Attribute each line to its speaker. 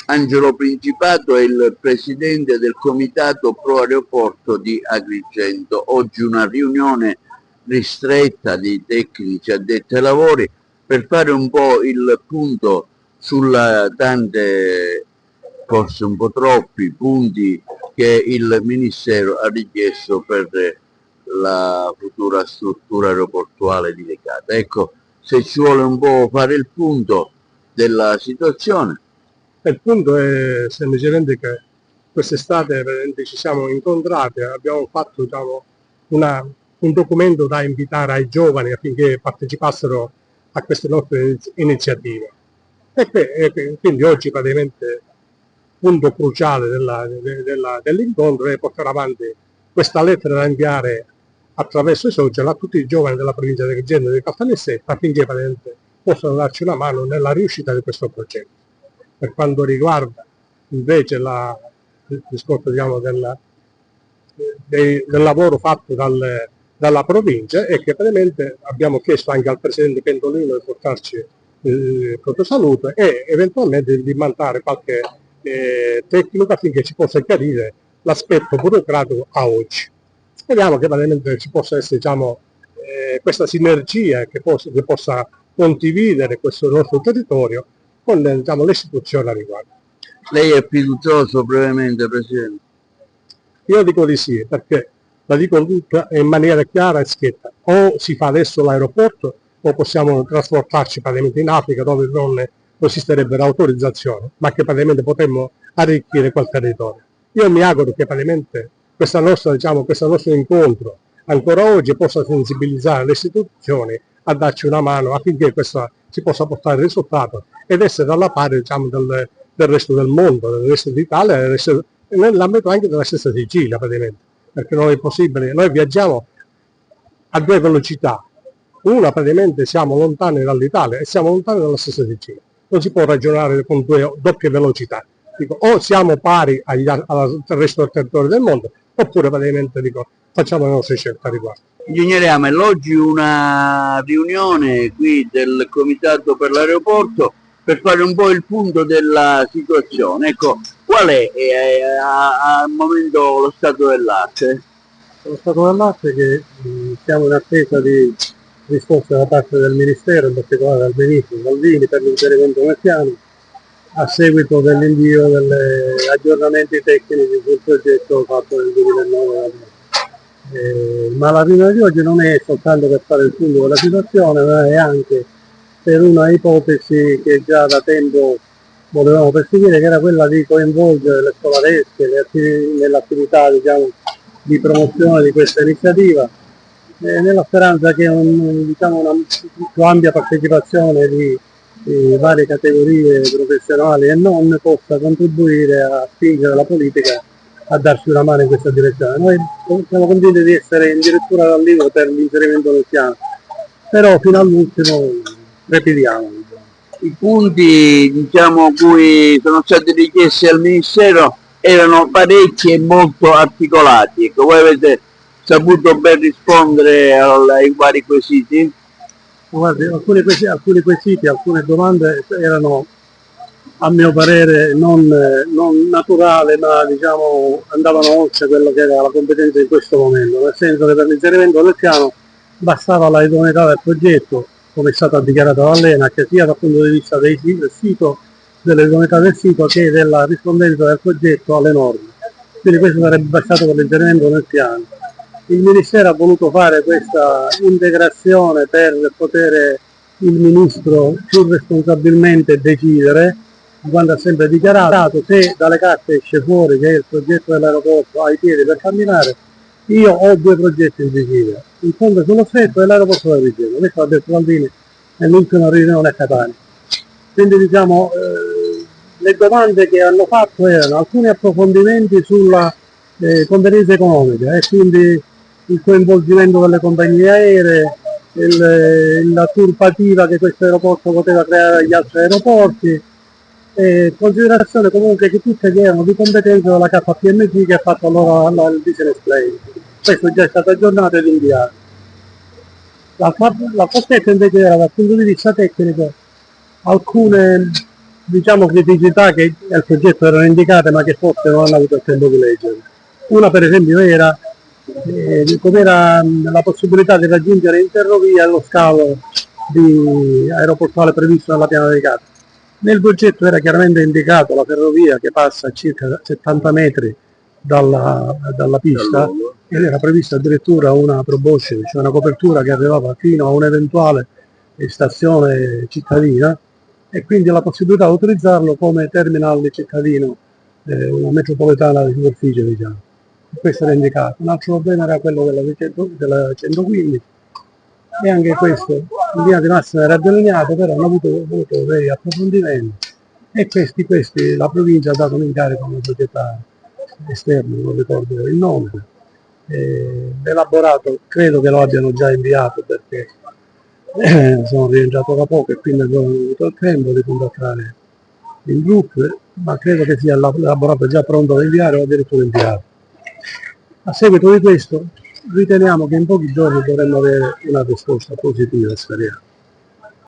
Speaker 1: Angelo Principato è il presidente del comitato pro aeroporto di Agrigento. Oggi una riunione ristretta di tecnici addetti ai lavori per fare un po' il punto sulla tante, forse un po' troppi punti che il Ministero ha richiesto per la futura struttura aeroportuale di Lecata. Ecco, se ci vuole un po' fare il punto della situazione.
Speaker 2: Il punto è semplicemente che quest'estate ci siamo incontrati, abbiamo fatto un documento da invitare ai giovani affinché partecipassero a queste nostre iniziative. E quindi oggi praticamente punto cruciale dell'incontro è portare avanti questa lettera da inviare attraverso i social a tutti i giovani della provincia di Agrigento e di Caltanissetta affinché possano darci una mano nella riuscita di questo progetto. Per quanto riguarda invece il discorso del lavoro fatto dalla provincia, è che praticamente abbiamo chiesto anche al presidente Pentolino di portarci il proprio saluto e eventualmente di mandare qualche tecnico affinché ci possa chiarire l'aspetto burocratico a oggi. Speriamo che veramente ci possa essere questa sinergia che possa condividere questo nostro territorio con le istituzioni a riguardo.
Speaker 1: Lei è fiducioso brevemente, Presidente?
Speaker 2: Io dico di sì, perché la dico tutta in maniera chiara e schietta: o si fa adesso l'aeroporto o possiamo trasportarci praticamente in Africa dove non esisterebbero autorizzazioni, ma che praticamente potremmo arricchire quel territorio. Io mi auguro che praticamente questo nostro incontro ancora oggi possa sensibilizzare le istituzioni a darci una mano affinché questa si possa portare il risultato ed essere dalla pari del resto del mondo, del resto d'Italia e nell'ambito anche della stessa Sicilia praticamente, perché non è possibile, noi viaggiamo a due velocità, una praticamente siamo lontani dall'Italia e siamo lontani dalla stessa Sicilia, non si può ragionare con due doppie velocità, dico, o siamo pari al resto del territorio del mondo oppure praticamente facciamo le nostre scelte a riguardo.
Speaker 1: Ingegnere Amel, oggi una riunione qui del Comitato per l'Aeroporto per fare un po' il punto della situazione. Ecco, qual è al momento lo stato dell'arte?
Speaker 2: Lo stato dell'arte è che siamo in attesa di risposta da parte del Ministero, in particolare dal Ministro Salvini, per l'inserimento nel piano, a seguito dell'invio degli aggiornamenti tecnici sul progetto fatto nel 2009. Ma la riunione di oggi non è soltanto per fare il punto della situazione, ma è anche per una ipotesi che già da tempo volevamo perseguire, che era quella di coinvolgere le scolaresche nell'attività di promozione di questa iniziativa, nella speranza che una più ampia partecipazione di varie categorie professionali e non possa contribuire a spingere la politica a darci una mano in questa direzione. Noi siamo convinti di essere addirittura dall'inizio per l'inserimento del piano, però fino all'ultimo repitiamo.
Speaker 1: I punti cui sono stati richiesti al Ministero erano parecchi e molto articolati. Ecco, voi avete saputo ben rispondere ai vari quesiti?
Speaker 2: Guardi, alcuni quesiti, alcune domande erano a mio parere non naturali, ma andavano oltre quello che era la competenza in questo momento, nel senso che per l'inserimento del piano bastava la idoneità del progetto, come è stato dichiarato dall'ENAC, sia dal punto di vista del sito, dell'idoneità del sito, che della rispondenza del progetto alle norme. Quindi questo sarebbe bastato per l'inserimento nel piano. Il Ministero ha voluto fare questa integrazione per poter il Ministro più responsabilmente decidere, quando ha sempre dichiarato: se dalle carte esce fuori che il progetto dell'aeroporto ha i piedi per camminare, io ho due progetti in Sicilia, il ponte sullo Stretto e l'aeroporto di Agrigento. Questo ha detto Salvini nell'ultima riunione a Catania. Quindi le domande che hanno fatto erano alcuni approfondimenti sulla competenza economica e quindi il coinvolgimento delle compagnie aeree, la turbativa che questo aeroporto poteva creare agli altri aeroporti, considerazione comunque che tutte che erano di competenza della KPMG che ha fatto allora il business plan. Questo già è stato aggiornato ed inviato. La fortezza invece era dal punto di vista tecnico alcune diciamo, criticità che al progetto erano indicate ma che forse non hanno avuto il tempo di leggere. Una per esempio era com'era la possibilità di raggiungere in ferrovia lo scalo aeroportuale previsto nella piana dei Cati. Nel progetto era chiaramente indicato la ferrovia che passa a circa 70 metri dalla pista ed era prevista addirittura una proboscide, cioè una copertura che arrivava fino a un'eventuale stazione cittadina e quindi la possibilità di utilizzarlo come terminal di cittadino, una metropolitana di superficie, diciamo. Questo era indicato. Un altro problema era quello della 115 e anche questo in linea di massima era delineato, però hanno avuto dei approfondimenti e questi la provincia ha dato un incarico a una società esterna, non ricordo il nome, elaborato, credo che lo abbiano già inviato perché sono rientrato da poco e quindi non ho avuto il tempo di contattare il gruppo, ma credo che sia elaborato già pronto da inviare o addirittura inviato. A seguito di questo riteniamo che in pochi giorni dovremmo avere una risposta positiva, speriamo.